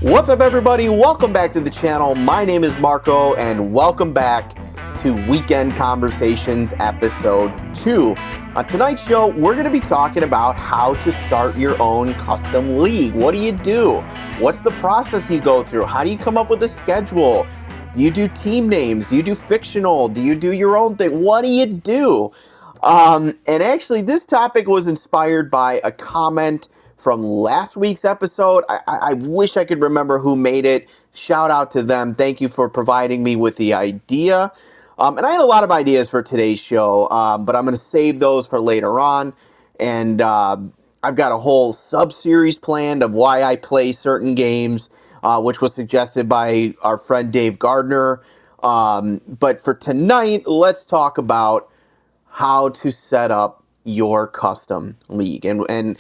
What's up, everybody? Welcome back to the channel. My name is Marco, and welcome back to Weekend Conversations Episode 2. On tonight's show, we're going to be talking about how to start your own custom league. What do you do? What's the process you go through? How do you come up with a schedule? Do you do team names? Do you do fictional? Do you do your own thing? What do you do? And actually, this topic was inspired by a comment from last week's episode. I wish I could remember who made it. Shout out to them. Thank you for providing me with the idea. And I had a lot of ideas for today's show, but I'm going to save those for later on. And I've got a whole sub-series planned of why I play certain games, which was suggested by our friend Dave Gardner. But for tonight, let's talk about how to set up your custom league. And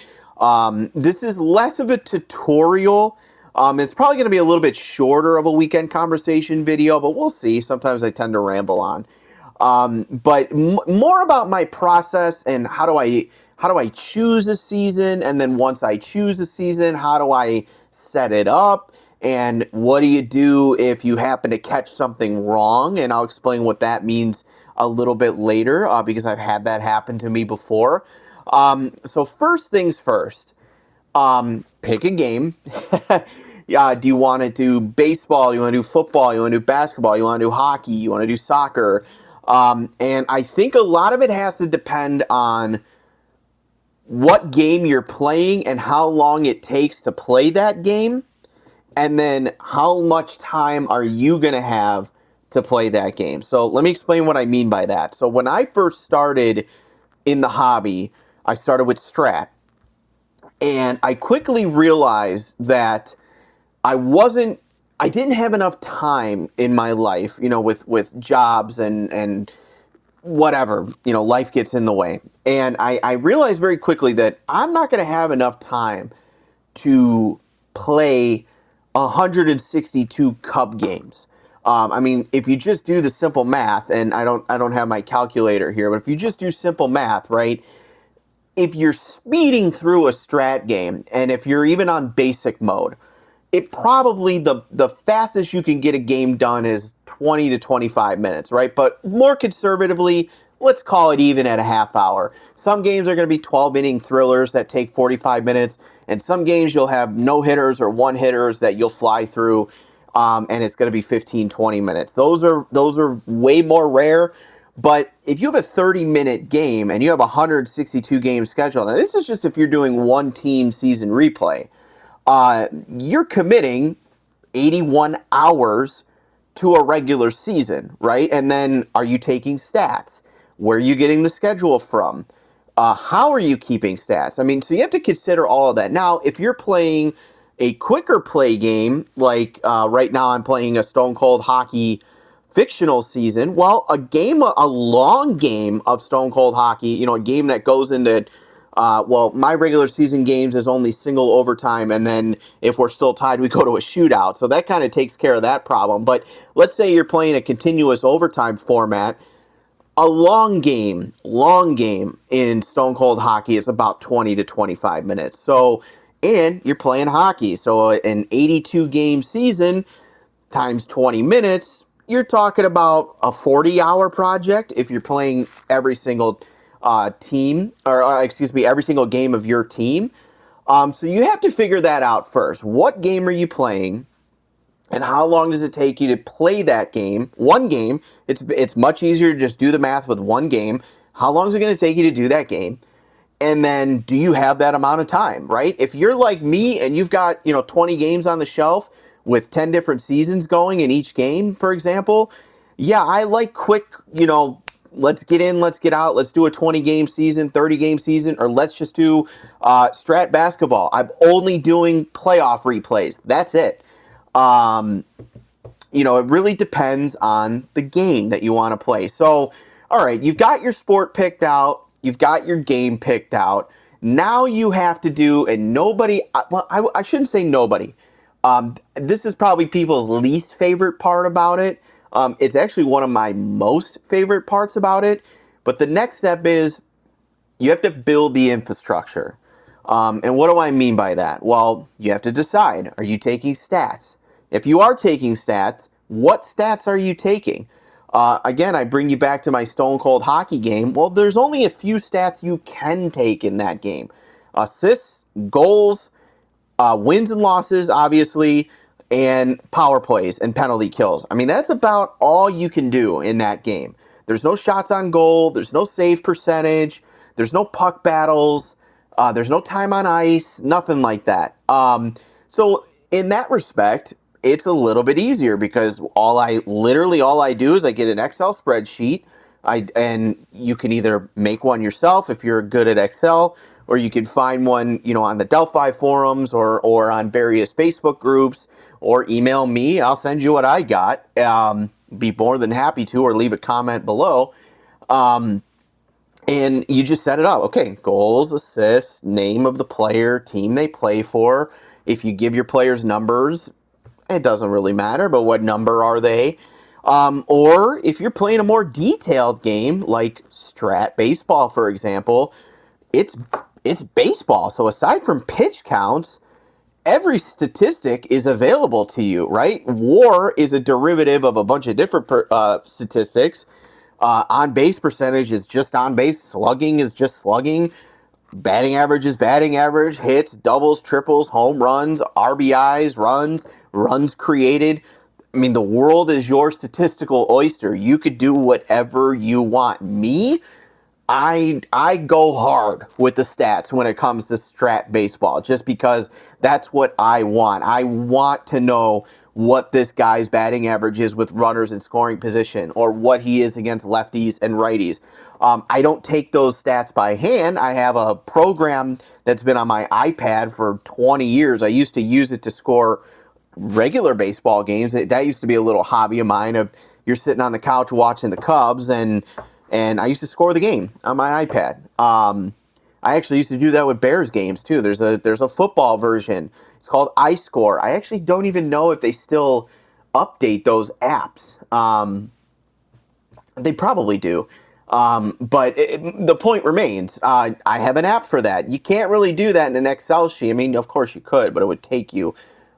this is less of a tutorial. It's probably going to be a little bit shorter of a weekend conversation video, but we'll see. Sometimes I tend to ramble on. But more about my process and how do I choose a season, and then once I choose a season, how do I set it up, and what do you do if you happen to catch something wrong? And I'll explain what that means a little bit later, because I've had that happen to me before. So first things first, pick a game. Do you want to do baseball? You want to do football? You want to do basketball? You want to do hockey? You want to do soccer? And I think a lot of it has to depend on what game you're playing and how long it takes to play that game. And then how much time are you going to have to play that game? So let me explain what I mean by that. So when I first started in the hobby, I started with Strat. And I quickly realized that I didn't have enough time in my life, with jobs and whatever, life gets in the way. And I realized very quickly that I'm not going to have enough time to play 162 Cub games. If you just do the simple math, and I don't have my calculator here, but if you just do simple math, right? If you're speeding through a Strat game, and if you're even on basic mode, it probably, the fastest you can get a game done is 20 to 25 minutes, right? But more conservatively, let's call it even at a half hour. Some games are going to be 12-inning thrillers that take 45 minutes, and some games you'll have no-hitters or one-hitters that you'll fly through, and it's going to be 15, 20 minutes. Those are way more rare. But if you have a 30-minute game and you have a 162 game schedule, now this is just if you're doing one team season replay, you're committing 81 hours to a regular season, right? And then are you taking stats? Where are you getting the schedule from? How are you keeping stats? So you have to consider all of that. Now, if you're playing a quicker play game, like right now I'm playing a Stone Cold Hockey fictional season, well, a long game of Stone Cold Hockey, a game that goes into, my regular season games is only single overtime, and then if we're still tied, we go to a shootout. So that kind of takes care of that problem. But let's say you're playing a continuous overtime format. A long game in Stone Cold Hockey is about 20 to 25 minutes. So, and you're playing hockey. So an 82 game season times 20 minutes, you're talking about a 40-hour project if you're playing every single every single game of your team. So you have to figure that out first. What game are you playing, and how long does it take you to play that game? One game, it's much easier to just do the math with one game. How long is it going to take you to do that game? And then do you have that amount of time, right? If you're like me and you've got, 20 games on the shelf with 10 different seasons going in each game, for example, yeah, I like quick, let's get in, let's get out, let's do a 20-game season, 30-game season, or let's just do Strat basketball. I'm only doing playoff replays. That's it. It really depends on the game that you want to play. So, all right, you've got your sport picked out, you've got your game picked out. Now you have to do, and nobody, well, I shouldn't say nobody. This is probably people's least favorite part about it. It's actually one of my most favorite parts about it. But the next step is you have to build the infrastructure. And what do I mean by that? Well, you have to decide, are you taking stats? If you are taking stats, what stats are you taking? Again, I bring you back to my Stone Cold hockey game. Well, there's only a few stats you can take in that game. Assists, goals, wins and losses, obviously, and power plays and penalty kills. I mean, that's about all you can do in that game. There's no shots on goal. There's no save percentage. There's no puck battles. There's no time on ice. Nothing like that. So in that respect, it's a little bit easier because all I do is I get an Excel spreadsheet. And you can either make one yourself if you're good at Excel, or you can find one, on the Delphi forums or on various Facebook groups, or email me. I'll send you what I got. Be more than happy to, or leave a comment below. And you just set it up. Okay, goals, assists, name of the player, team they play for. If you give your players numbers, it doesn't really matter, but what number are they? Or if you're playing a more detailed game like Strat Baseball, for example, it's baseball. So aside from pitch counts, every statistic is available to you, right? WAR is a derivative of a bunch of different statistics. On base percentage is just on base. Slugging is just slugging. Batting average is batting average. Hits, doubles, triples, home runs, RBIs, runs created. I mean, the world is your statistical oyster. You could do whatever you want. Me, I go hard with the stats when it comes to Strat Baseball, just because that's what I want. I want to know what this guy's batting average is with runners in scoring position, or what he is against lefties and righties. I don't take those stats by hand. I have a program that's been on my iPad for 20 years. I used to use it to score regular baseball games. That used to be a little hobby of mine. Of you're sitting on the couch watching the Cubs, and I used to score the game on my iPad. I actually used to do that with Bears games too. There's a football version. It's called iScore. I actually don't even know if they still update those apps. They probably do. But the point remains, I have an app for that. You can't really do that in an Excel sheet. I mean, of course you could, but it would take you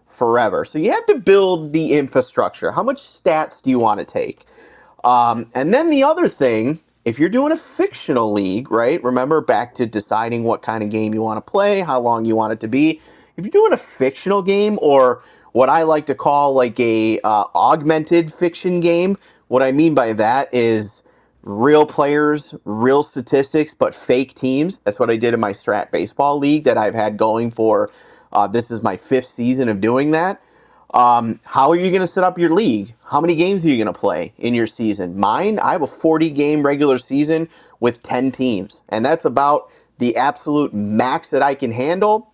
forever. So you have to build the infrastructure. How much stats do you want to take? And then the other thing, if you're doing a fictional league, right? Remember, back to deciding what kind of game you want to play, how long you want it to be. If you're doing a fictional game, or what I like to call like a augmented fiction game, what I mean by that is real players, real statistics, but fake teams. That's what I did in my Strat Baseball league that I've had going for, this is my 5th season of doing that. How are you going to set up your league? How many games are you going to play in your season? Mine, I have a 40-game regular season with 10 teams. And that's about the absolute max that I can handle,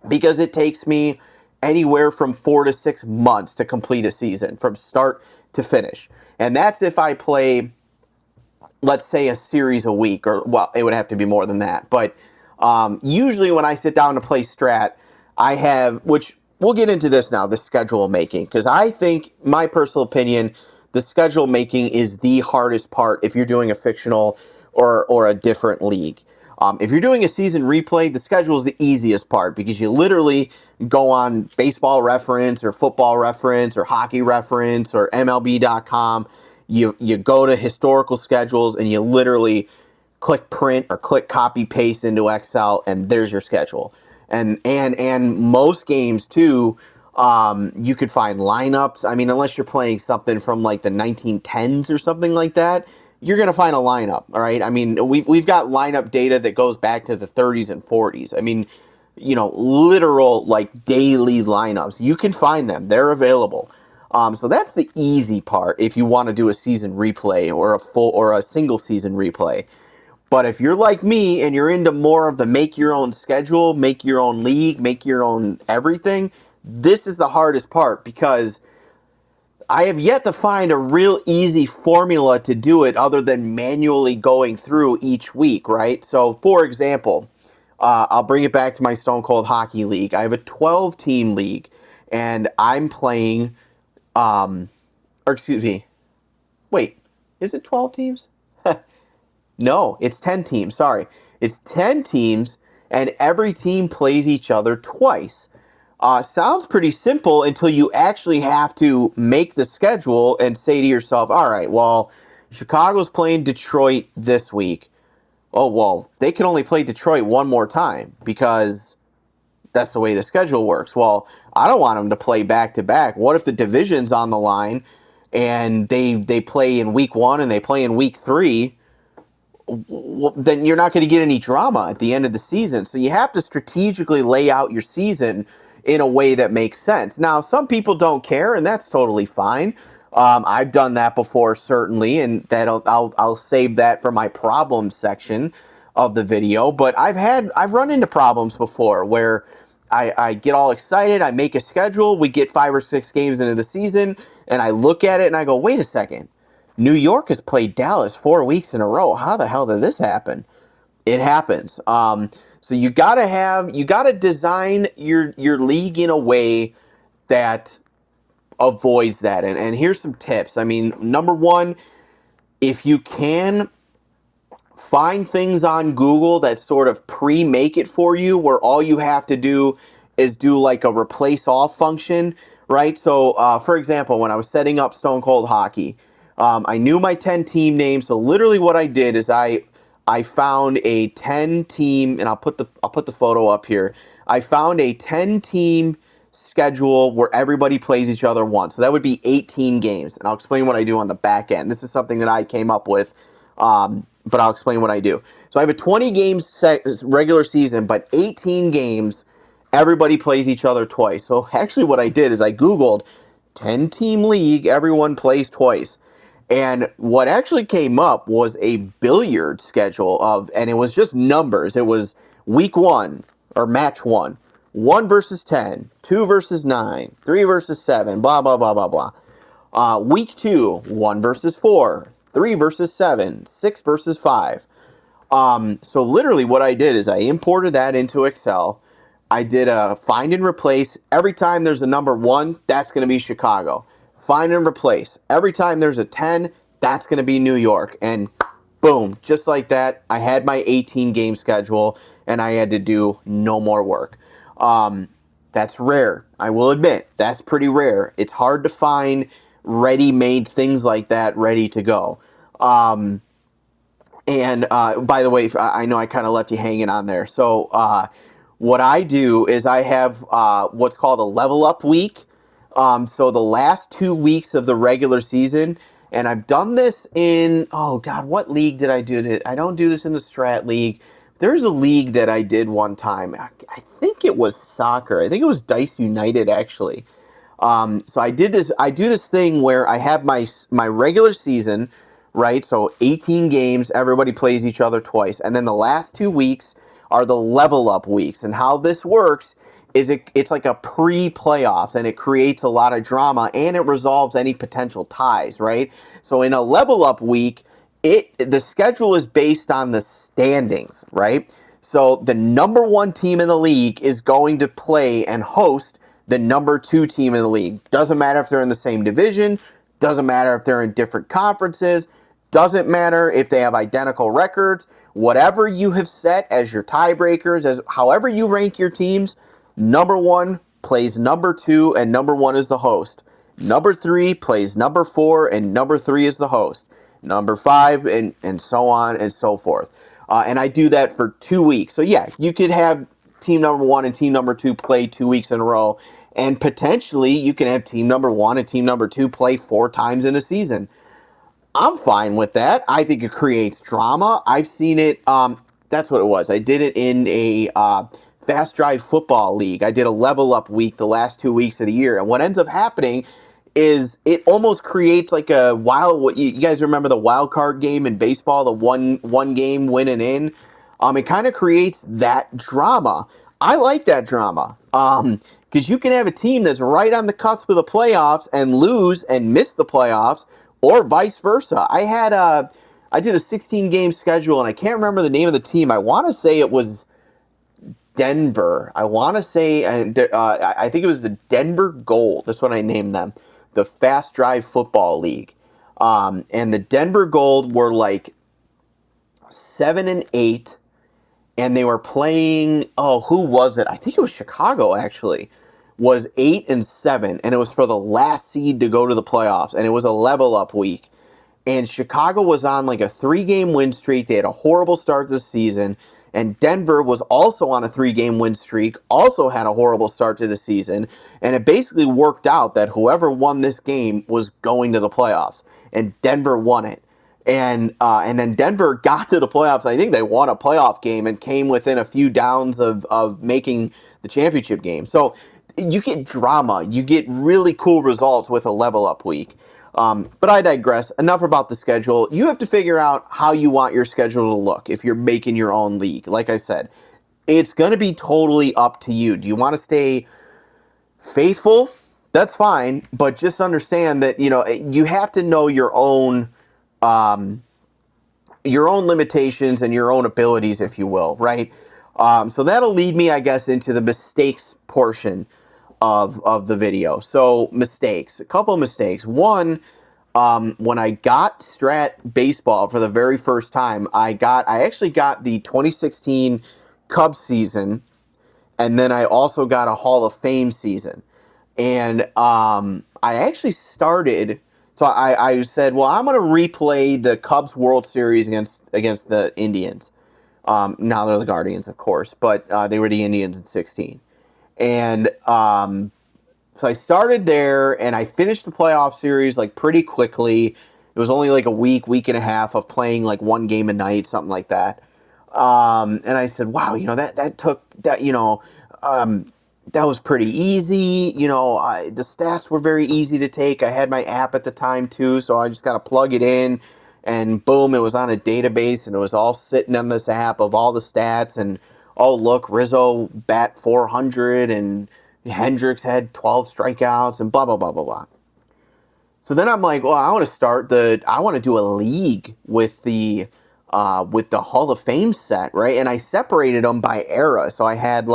because it takes me anywhere from 4 to 6 months to complete a season from start to finish. And that's if I play, let's say, a series a week, or, well, it would have to be more than that. But usually when I sit down to play Strat, I have, which we'll get into this now, the schedule making, because I think, my personal opinion, the schedule making is the hardest part if you're doing a fictional or a different league. If you're doing a season replay, the schedule is the easiest part, because you literally go on Baseball Reference or Football Reference or Hockey Reference or MLB.com. You go to historical schedules and you literally click print or click copy paste into Excel, and there's your schedule. And most games too, you could find lineups. I mean, unless you're playing something from like the 1910s or something like that, you're going to find a lineup, all right? I mean, we've got lineup data that goes back to the 30s and 40s. I mean, literal like daily lineups. You can find them. They're available. So that's the easy part if you want to do a season replay or a single season replay. But if you're like me and you're into more of the make your own schedule, make your own league, make your own everything, this is the hardest part, because I have yet to find a real easy formula to do it other than manually going through each week, right? So, for example, I'll bring it back to my Stone Cold Hockey League. I have a 12-team league, and I'm playing, or excuse me, wait, is it 12 teams? No, it's 10 teams. Sorry. It's 10 teams, and every team plays each other twice. Sounds pretty simple until you actually have to make the schedule and say to yourself, all right, well, Chicago's playing Detroit this week. Oh, well, they can only play Detroit one more time because that's the way the schedule works. Well, I don't want them to play back-to-back. What if the division's on the line and they play in week 1 and they play in week 3? Well, then you're not going to get any drama at the end of the season. So you have to strategically lay out your season in a way that makes sense. Now, some people don't care, and that's totally fine. I've done that before, certainly, and I'll save that for my problems section of the video. But I've run into problems before where I get all excited, I make a schedule, we get 5 or 6 games into the season, and I look at it and I go, wait a second. New York has played Dallas 4 weeks in a row. How the hell did this happen? It happens. So you gotta design your league in a way that avoids that. And here's some tips. I mean, number one, if you can find things on Google that sort of pre-make it for you, where all you have to do is do like a replace all function, right? So, for example, when I was setting up Stone Cold Hockey, I knew my 10 team name. So literally what I did is I found a 10 team, and I'll put the photo up here. I found a 10 team schedule where everybody plays each other once. So that would be 18 games. And I'll explain what I do on the back end. This is something that I came up with, but I'll explain what I do. So I have a 20 games regular season, but 18 games, everybody plays each other twice. So actually what I did is I Googled 10 team league, everyone plays twice. And what actually came up was a billiard schedule and it was just numbers. It was week 1 or match 1, 1 versus 10, 2 versus 9, 3 versus 7, blah, blah, blah, blah, blah. Week 2, 1 versus 4, 3 versus 7, 6 versus 5. So literally what I did is I imported that into Excel. I did a find and replace. Every time there's a number 1, that's going to be Chicago. Find and replace. Every time there's a 10, that's going to be New York. And boom, just like that, I had my 18 game schedule and I had to do no more work. That's rare. I will admit, that's pretty rare. It's hard to find ready-made things like that ready to go. And by the way, I know I kind of left you hanging on there. So what I do is I have what's called a level up week. So the last 2 weeks of the regular season, and I've done this in, oh God, what league did I do it? I don't do this in the Strat League. There's a league that I did one time. I think it was soccer. I think it was Dice United, actually. So I do this thing where I have my regular season, right? So 18 games, everybody plays each other twice. And then the last 2 weeks are the level up weeks. And how this works is it's like a pre-playoffs, and it creates a lot of drama and it resolves any potential ties, right? So in a level up week, the schedule is based on the standings, right? So the number 1 team in the league is going to play and host the number 2 team in the league. Doesn't matter if they're in the same division, doesn't matter if they're in different conferences, doesn't matter if they have identical records. Whatever you have set as your tiebreakers, as however you rank your teams, number 1 plays number 2, and number 1 is the host. Number 3 plays number 4, and number 3 is the host. Number 5, and so on and so forth. And I do that for 2 weeks. So yeah, you could have team number 1 and team number 2 play 2 weeks in a row. And potentially you can have team number 1 and team number 2 play 4 times in a season. I'm fine with that. I think it creates drama. I've seen it. That's what it was. I did it in a Fast Drive Football League. I did a level up week the last 2 weeks of the year. And what ends up happening is it almost creates like a wild, you guys remember the wild card game in baseball, the one game win and in? It kind of creates that drama. I like that drama. Because you can have a team that's right on the cusp of the playoffs and lose and miss the playoffs, or vice versa. I did a 16 game schedule, and I can't remember the name of the team. I want to say it was Denver. I want to say, I think it was the Denver Gold. That's what I named them. The Fast Drive Football League. And the Denver Gold were like 7-8, and they were playing, oh, who was it? I think it was Chicago, actually, was 8-7, and it was for the last seed to go to the playoffs, and it was a level up week. And Chicago was on like a 3-game win streak. They had a horrible start to the season. And Denver was also on a 3-game win streak, also had a horrible start to the season. And it basically worked out that whoever won this game was going to the playoffs. And Denver won it. And then Denver got to the playoffs. I think they won a playoff game and came within a few downs of making the championship game. So you get drama. You get really cool results with a level up week. But I digress. Enough about the schedule. You have to figure out how you want your schedule to look if you're making your own league. Like I said, it's going to be totally up to you. Do you want to stay faithful? That's fine. But just understand that, you have to know your own limitations and your own abilities, if you will, right? So that'll lead me, I guess, into the mistakes portion of the video. So mistakes, a couple of mistakes. One, when I got Strat Baseball for the very first time, I actually got the 2016 Cubs season, and then I also got a Hall of Fame season. And I actually started, so I said, well, I'm going to replay the Cubs World Series against the Indians. Now they're the Guardians, of course, but they were the Indians in 16. And so I started there, and I finished the playoff series like pretty quickly. It was only like a week and a half of playing like one game a night, something like that. And I said, wow, that was pretty easy. The stats were very easy to take. I had my app at the time too, so I just got to plug it in, and boom, it was on a database, and it was all sitting on this app of all the stats. And oh, look, Rizzo bat 400, and Hendricks had 12 strikeouts, and blah, blah, blah, blah, blah. So then I'm like, well, I want to do a league with the Hall of Fame set, right? And I separated them by era. So I had the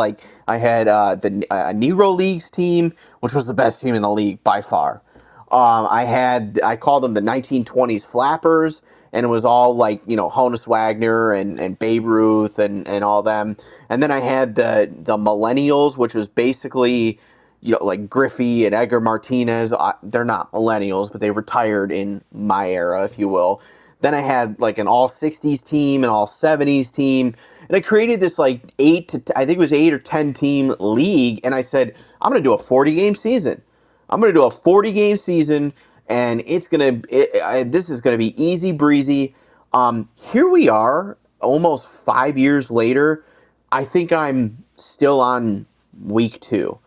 Negro Leagues team, which was the best team in the league by far. I called them the 1920s Flappers, and it was all like, Honus Wagner and Babe Ruth and all them. And then I had the Millennials, which was basically, like Griffey and Edgar Martinez. They're not Millennials, but they retired in my era, if you will. Then I had like an all 60s team, an all 70s team. And I created this like 8 or 10 team league. And I said, I'm going to do a 40-game season. I'm going to do a 40-game season, and this is going to be easy breezy. Here we are, almost 5 years later. I think I'm still on week 2.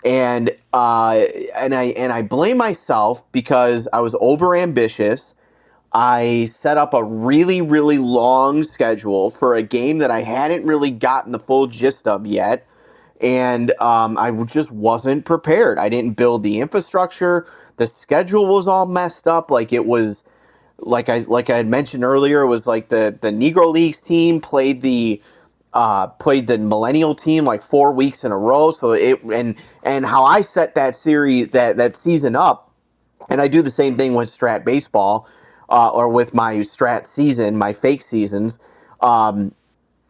And I blame myself because I was overambitious. I set up a really, really long schedule for a game that I hadn't really gotten the full gist of yet. And I just wasn't prepared. I didn't build the infrastructure. The schedule was all messed up. Like it was, like I had mentioned earlier, it was like the Negro Leagues team played the Millennial team like 4 weeks in a row. So and how I set that series that season up, and I do the same thing with Strat Baseball, or with my Strat season, my fake seasons.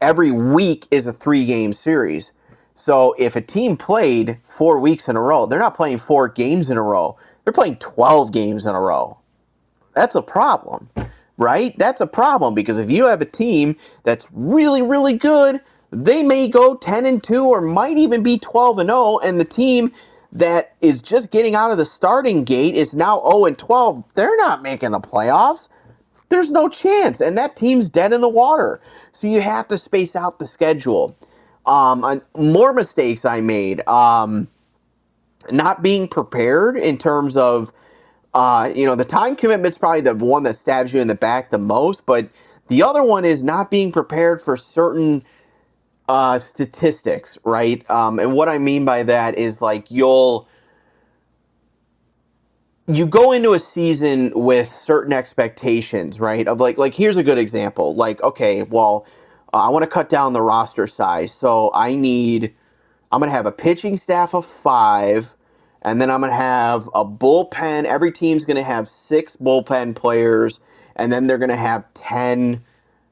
Every week is a 3-game series. So if a team played 4 weeks in a row, they're not playing 4 games in a row. They're playing 12 games in a row. That's a problem, right? That's a problem, because if you have a team that's really, really good, they may go 10-2 or might even be 12-0, and the team that is just getting out of the starting gate is now 0-12. They're not making the playoffs. There's no chance, and that team's dead in the water. So you have to space out the schedule. More mistakes I made. Not being prepared in terms of, the time commitment's probably the one that stabs you in the back the most, but the other one is not being prepared for certain statistics, right? And what I mean by that is like you go into a season with certain expectations, right? Of like here's a good example. Like, okay, well, I want to cut down the roster size, so I'm going to have a pitching staff of 5, and then I'm going to have a bullpen. Every team's going to have 6 bullpen players, and then they're going to have 10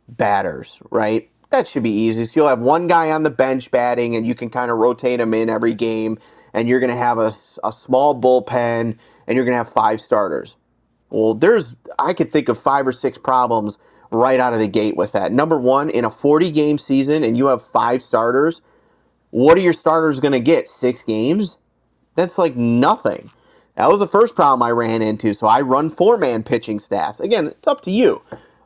batters, right? that should be easy. So you'll have one guy on the bench batting, and you can kind of rotate him in every game, and you're going to have a small bullpen, and you're going to have 5 starters. Well, I could think of 5 or 6 problems right out of the gate with that. Number one, in a 40-game season and you have 5 starters, what are your starters going to get? 6 games? That's like nothing. That was the first problem I ran into. So I run 4-man pitching staffs. Again, it's up to you.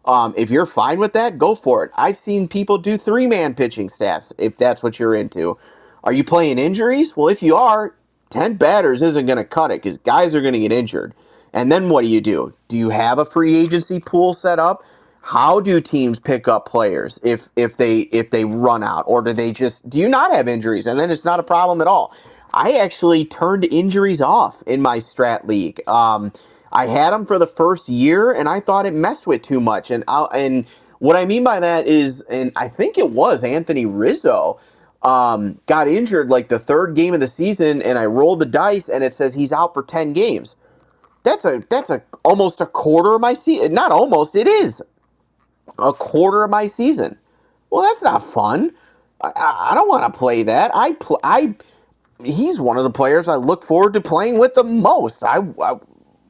If you're fine with that, go for it. I've seen people do 3-man pitching staffs if that's what you're into. Are you playing injuries? Well, if you are, 10 batters isn't going to cut it because guys are going to get injured. And then what do? Do you have a free agency pool set up? How do teams pick up players if they run out, or do you not have injuries? And then it's not a problem at all. I actually turned injuries off in my strat league. I had them for the first year, and I thought it messed with too much. And what I mean by that is, and I think it was Anthony Rizzo got injured like the 3rd game of the season, and I rolled the dice, and it says he's out for 10 games. That's almost a quarter of my season. Not almost, it is a quarter of my season. Well, that's not fun. I don't want to play that. He's one of the players I look forward to playing with the most.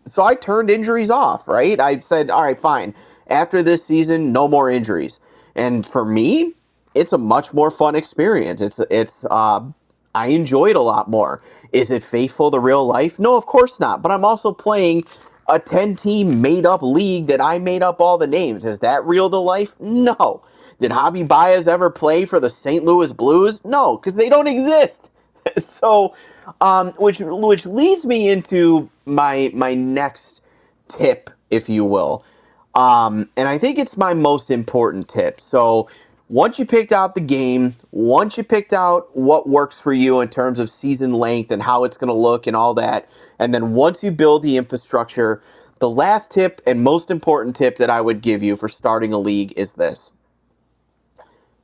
So I turned injuries off, right? I said, all right, fine. After this season, no more injuries. And for me, it's a much more fun experience. I enjoy it a lot more. Is it faithful to real life? No, of course not. But I'm also playing a 10-team made-up league that I made up all the names. Is that real to life? No. Did Javi Baez ever play for the St. Louis Blues? No, because they don't exist. So, which leads me into my next tip, if you will. And I think it's my most important tip. So once you picked out the game, once you picked out what works for you in terms of season length and how it's going to look and all that, and then once you build the infrastructure, the last tip and most important tip that I would give you for starting a league is this.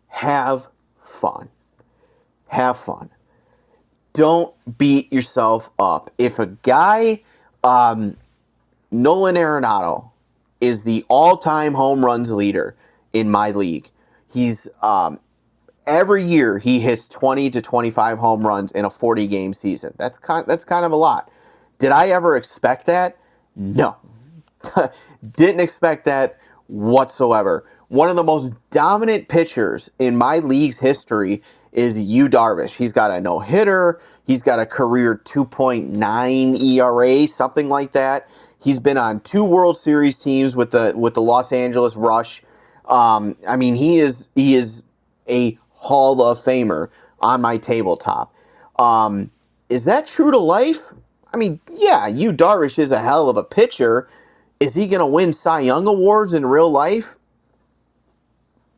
Have fun. Have fun. Don't beat yourself up. If a guy, Nolan Arenado, is the all-time home runs leader in my league, he's every year he hits 20 to 25 home runs in a 40-game season. That's kind of a lot. Did I ever expect that? No. Didn't expect that whatsoever. One of the most dominant pitchers in my league's history is Yu Darvish. He's got a no-hitter. He's got a career 2.9 ERA, something like that. He's been on 2 World Series teams with the Los Angeles Rush. I mean, he is a Hall of Famer on my tabletop. Is that true to life? I mean, yeah, Yu Darvish is a hell of a pitcher. Is he going to win Cy Young Awards in real life?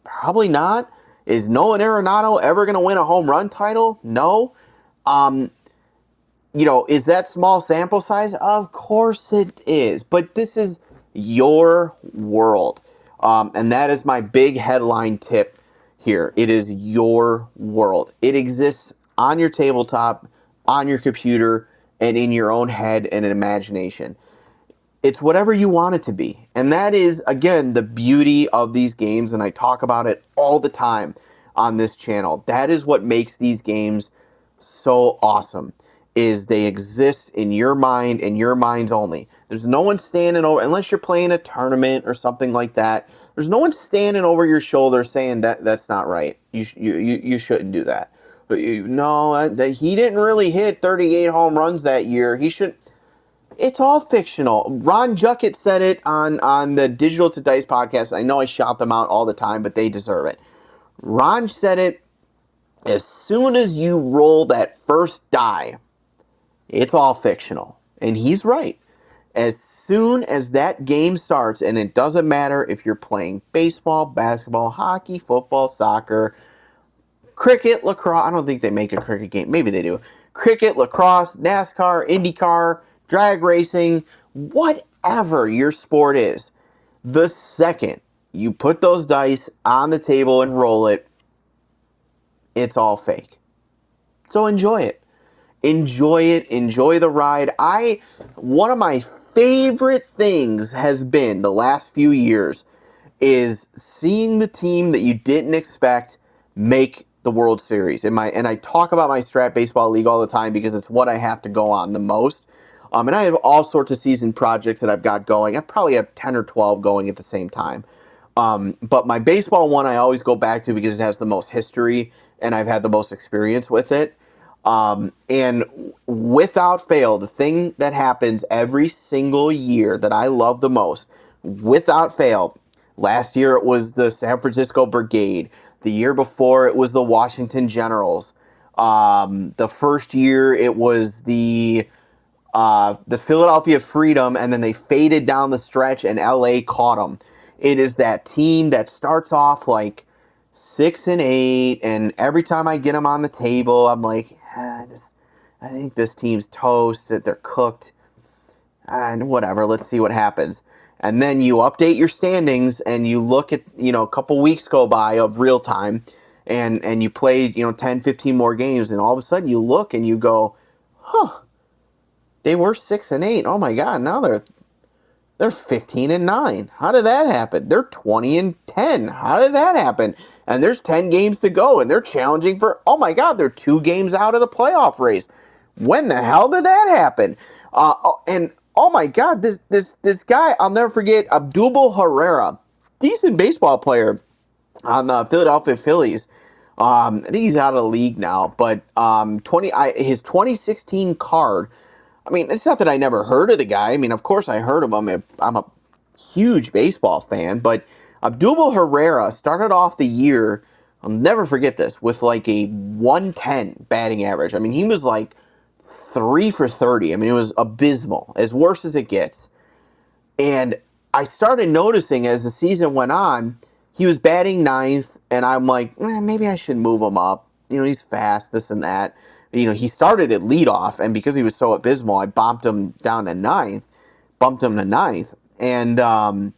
Probably not. Is Nolan Arenado ever going to win a home run title? No. Is that small sample size? Of course it is. But this is your world. And that is my big headline tip here. It is your world. It exists on your tabletop, on your computer, and in your own head and imagination. It's whatever you want it to be. And that is, again, the beauty of these games, and I talk about it all the time on this channel. That is what makes these games so awesome, is they exist in your mind and your minds only. There's no one standing over, unless you're playing a tournament or something like that, there's no one standing over your shoulder saying that's not right. You shouldn't do that. But he didn't really hit 38 home runs that year. He should. It's all fictional. Ron Juckett said it on the Digital to Dice podcast. I know I shout them out all the time, but they deserve it. Ron said it, as soon as you roll that first die, it's all fictional. And he's right. As soon as that game starts, and it doesn't matter if you're playing baseball, basketball, hockey, football, soccer, cricket, lacrosse. I don't think they make a cricket game. Maybe they do. Cricket, lacrosse, NASCAR, IndyCar, drag racing, whatever your sport is, the second you put those dice on the table and roll it, it's all fake. So enjoy it. Enjoy it. Enjoy the ride. One of my favorite things has been the last few years is seeing the team that you didn't expect make the World Series. And I talk about my Strat Baseball League all the time because it's what I have to go on the most. And I have all sorts of season projects that I've got going. I probably have 10 or 12 going at the same time. But my baseball one I always go back to because it has the most history and I've had the most experience with it. And without fail, the thing that happens every single year that I love the most, without fail, last year it was the San Francisco Brigade. The year before it was the Washington Generals. The first year it was the Philadelphia Freedom, and then they faded down the stretch and LA caught them. It is that team that starts off like 6-8, and every time I get them on the table, I'm like, I think this team's toast, that they're cooked, and whatever, let's see what happens. And then you update your standings, and you look at, a couple weeks go by of real time, and you play, 10, 15 more games, and all of a sudden you look and you go, they were 6-8. Oh my God, now they're 15-9. How did that happen? They're 20-10. How did that happen? And there's 10 games to go, and they're challenging for, oh my God, they're 2 games out of the playoff race. When the hell did that happen? And oh my God, this guy, I'll never forget, Abdul Herrera, decent baseball player on the Philadelphia Phillies. I think he's out of the league now, but his 2016 card. I mean, it's not that I never heard of the guy. I mean, of course I heard of him. I'm a huge baseball fan, but Abdul Herrera started off the year, I'll never forget this, with like a 110 batting average. I mean, he was like 3 for 30. I mean, it was abysmal, as worse as it gets. And I started noticing as the season went on, he was batting 9th, and I'm like, maybe I should move him up. He's fast, this and that. He started at leadoff, and because he was so abysmal, I bumped him down to 9th, and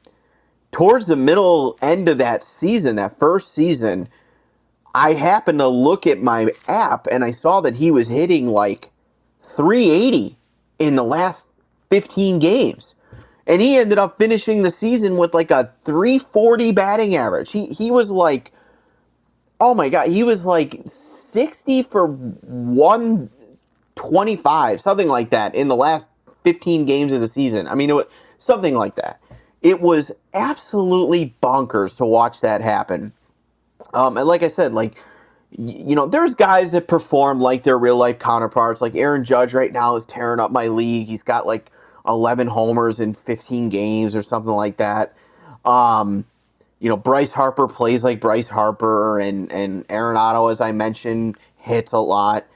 towards the middle end of that season, that first season, I happened to look at my app, and I saw that he was hitting like 380 in the last 15 games. And he ended up finishing the season with like a 340 batting average. He was like, oh my God, he was like 60 for 125, something like that, in the last 15 games of the season. I mean, it was something like that. It was absolutely bonkers to watch that happen. And like I said, there's guys that perform like their real life counterparts. Like Aaron Judge right now is tearing up my league. He's got like 11 homers in 15 games or something like that. Bryce Harper plays like Bryce Harper, and Arenado, as I mentioned, hits a lot.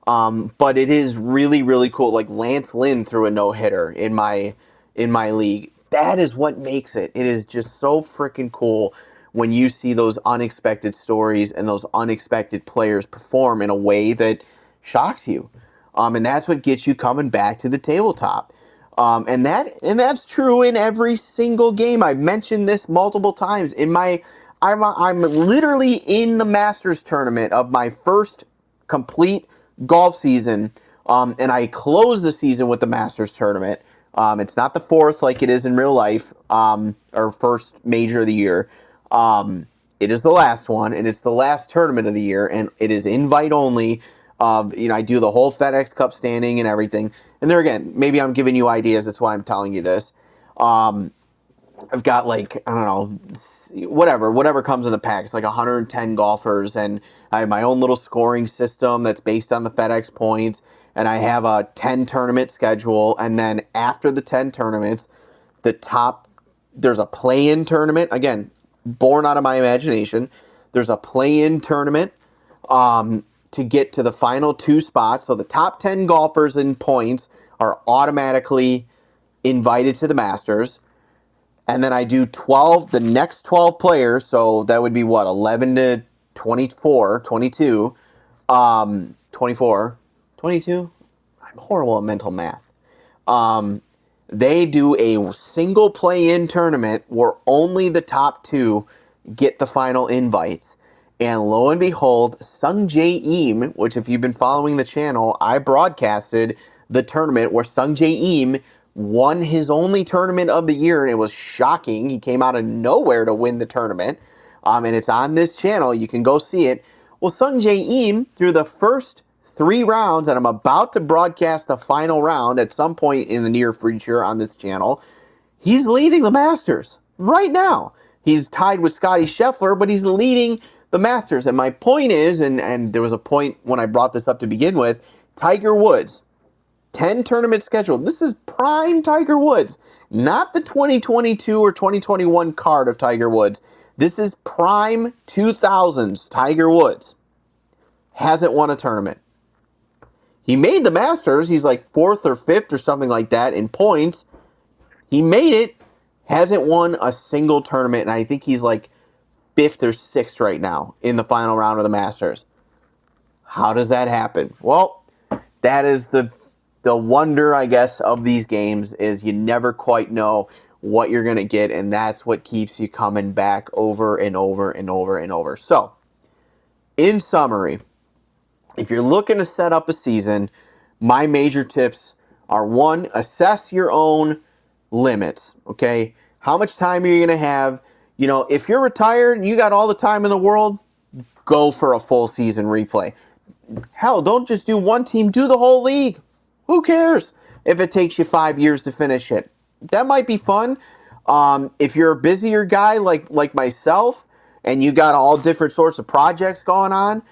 But it is really, really cool. Like Lance Lynn threw a no-hitter in my league. That is what makes it. It is just so freaking cool when you see those unexpected stories and those unexpected players perform in a way that shocks you. And that's what gets you coming back to the tabletop. And that's true in every single game. I've mentioned this multiple times. I'm literally in the Masters tournament of my first complete golf season, and I close the season with the Masters tournament. It's not the 4th like it is in real life, or first major of the year. It is the last one, and it's the last tournament of the year, and it is invite only. I do the whole FedEx Cup standing and everything. And there again, maybe I'm giving you ideas. That's why I'm telling you this. I've got whatever comes in the pack. It's like 110 golfers, and I have my own little scoring system that's based on the FedEx points. And I have a 10 tournament schedule. And then after the 10 tournaments, there's a play-in tournament. Again, born out of my imagination. There's a play-in tournament to get to the final 2 spots. So the top 10 golfers in points are automatically invited to the Masters. And then I do the next 12 players. So that would be 11 to 24, 22, 24, 22. I'm horrible at mental math. They do a single play-in tournament where only the top 2 get the final invites. And lo and behold, Sung Jae Im, which if you've been following the channel, I broadcasted the tournament where Sung Jae Im won his only tournament of the year, and it was shocking. He came out of nowhere to win the tournament, and it's on this channel. You can go see it. Well, Sung Jae Im, through the first 3 rounds, and I'm about to broadcast the final round at some point in the near future on this channel, he's leading the Masters right now. He's tied with Scottie Scheffler, but he's leading the Masters. And my point is, and there was a point when I brought this up to begin with, Tiger Woods, 10 tournaments scheduled. This is prime Tiger Woods, not the 2022 or 2021 card of Tiger Woods. This is prime 2000s Tiger Woods. Hasn't won a tournament. He made the Masters. He's like 4th or 5th or something like that in points. He made it. Hasn't won a single tournament. And I think he's like 5th or 6th right now in the final round of the Masters. How does that happen? Well, that is the wonder, I guess, of these games, is you never quite know what you're going to get. And that's what keeps you coming back over and over and over and over. So, in summary, if you're looking to set up a season, my major tips are: 1, assess your own limits, okay? How much time are you going to have? You know, if you're retired and you got all the time in the world, go for a full season replay. Hell, don't just do one team, do the whole league. Who cares if it takes you 5 years to finish it? That might be fun. If you're a busier guy like myself and you got all different sorts of projects going on,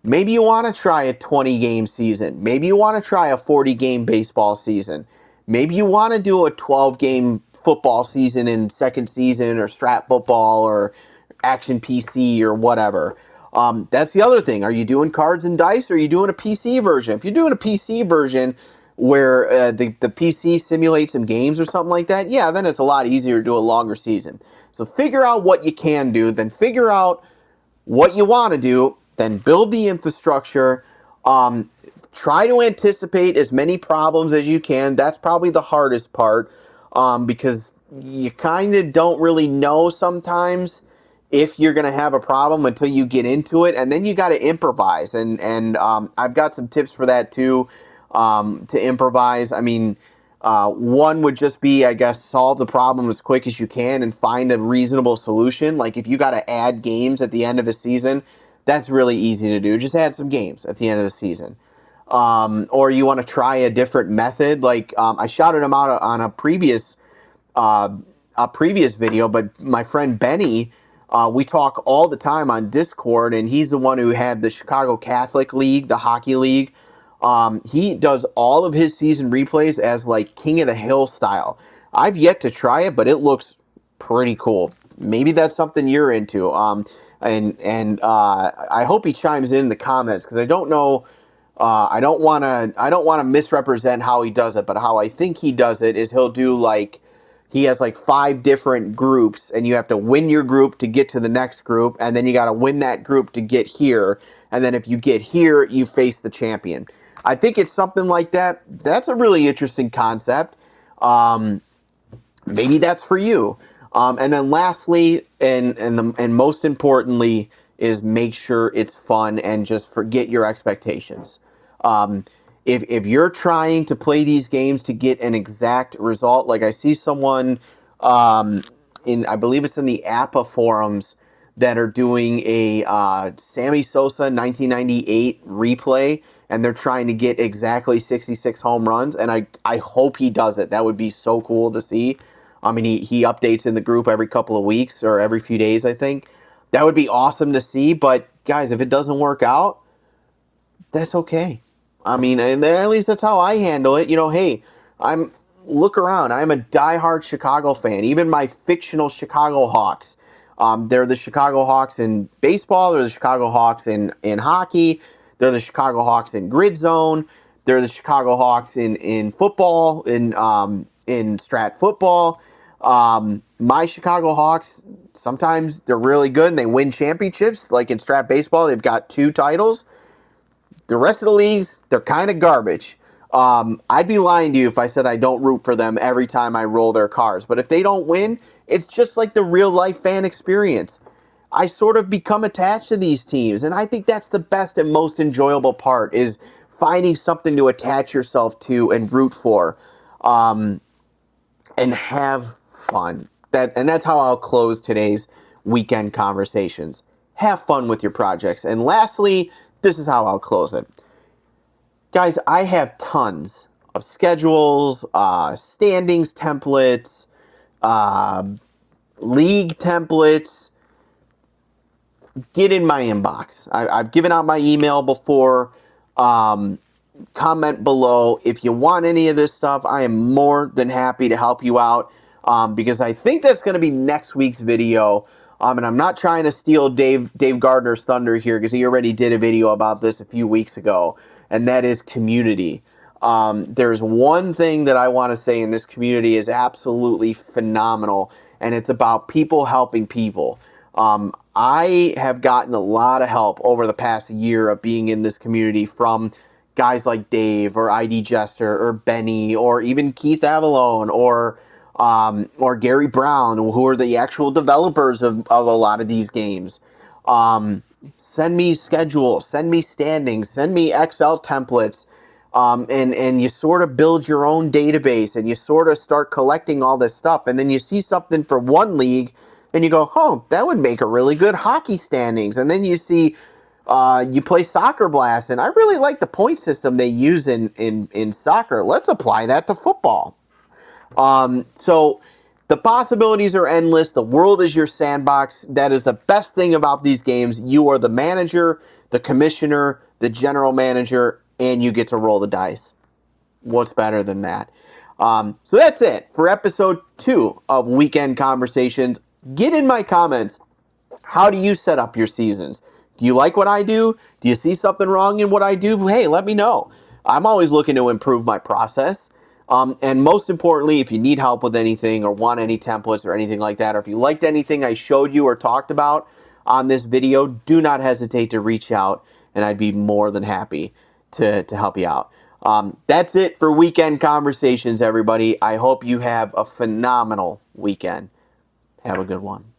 maybe you want to try a 20-game season. Maybe you want to try a 40-game baseball season. Maybe you want to do a 12-game football season in second season, or strat football, or action PC, or whatever. That's the other thing. Are you doing cards and dice, or are you doing a PC version? If you're doing a PC version where the PC simulates some games or something like that, yeah, then it's a lot easier to do a longer season. So figure out what you can do, then figure out what you want to do, then build the infrastructure. Try to anticipate as many problems as you can. That's probably the hardest part, because you kind of don't really know sometimes if you're going to have a problem until you get into it, and then you got to improvise. And I've got some tips for that too, to improvise. I mean, one would just be, I guess, solve the problem as quick as you can and find a reasonable solution. Like if you got to add games at the end of a season, that's really easy to do. Just add some games at the end of the season. Or you want to try a different method. Like I shouted him out on a previous video, but my friend Benny, we talk all the time on Discord, and he's the one who had the Chicago Catholic League, the hockey league. He does all of his season replays as like King of the Hill style. I've yet to try it, but it looks pretty cool. Maybe that's something you're into. And I hope he chimes in the comments, because I don't know. I don't want to misrepresent how he does it, but how I think he does it is he'll do like, he has like 5 different groups, and you have to win your group to get to the next group, and then you got to win that group to get here, and then if you get here, you face the champion. I think it's something like that. That's a really interesting concept. Maybe that's for you. And then lastly, and most importantly, is make sure it's fun and just forget your expectations. If you're trying to play these games to get an exact result, like I see someone I believe it's in the APA forums, that are doing a Sammy Sosa 1998 replay, and they're trying to get exactly 66 home runs, and I hope he does it. That would be so cool to see. I mean, he updates in the group every couple of weeks or every few days, I think. That would be awesome to see, but guys, if it doesn't work out, that's okay. I mean, and at least that's how I handle it. You know, hey, look around. I'm a diehard Chicago fan. Even my fictional Chicago Hawks. They're the Chicago Hawks in baseball. They're the Chicago Hawks in hockey. They're the Chicago Hawks in Grid Zone. They're the Chicago Hawks in football, in strat football. My Chicago Hawks, sometimes they're really good and they win championships. Like in strat baseball, they've got 2 titles. The rest of the leagues, they're kind of garbage. I'd be lying to you if I said I don't root for them every time I roll their cards. But if they don't win, it's just like the real life fan experience. I sort of become attached to these teams, and I think that's the best and most enjoyable part, is finding something to attach yourself to and root for. and have fun. And that's how I'll close today's weekend conversations. Have fun with your projects. And lastly, this is how I'll close it. Guys, I have tons of schedules, standings templates, league templates. Get in my inbox. I've given out my email before. Comment below if you want any of this stuff. I am more than happy to help you out, because I think that's going to be next week's video. And I'm not trying to steal Dave Gardner's thunder here, because he already did a video about this a few weeks ago, and that is community. There's one thing that I want to say in this community is absolutely phenomenal, and it's about people helping people. I have gotten a lot of help over the past year of being in this community from guys like Dave or ID Jester or Benny or even Keith Avalone or Gary Brown, who are the actual developers of a lot of these games. Send me schedules, send me standings, send me Excel templates, and you sort of build your own database and you sort of start collecting all this stuff, and then you see something for one league and you go, oh, that would make a really good hockey standings. And then you see, you play Soccer Blast, and I really like the point system they use in soccer. Let's apply that to football. So the possibilities are endless. The world is your sandbox. That is the best thing about these games. You are the manager, the commissioner, the general manager, and you get to roll the dice. What's better than that? So that's it for episode 2 of Weekend Conversations. Get in my comments. How do you set up your seasons? Do you like what I do? Do you see something wrong in what I do? Hey, let me know. I'm always looking to improve my process. And most importantly, if you need help with anything or want any templates or anything like that, or if you liked anything I showed you or talked about on this video, do not hesitate to reach out, and I'd be more than happy to help you out. That's it for Weekend Conversations, everybody. I hope you have a phenomenal weekend. Have a good one.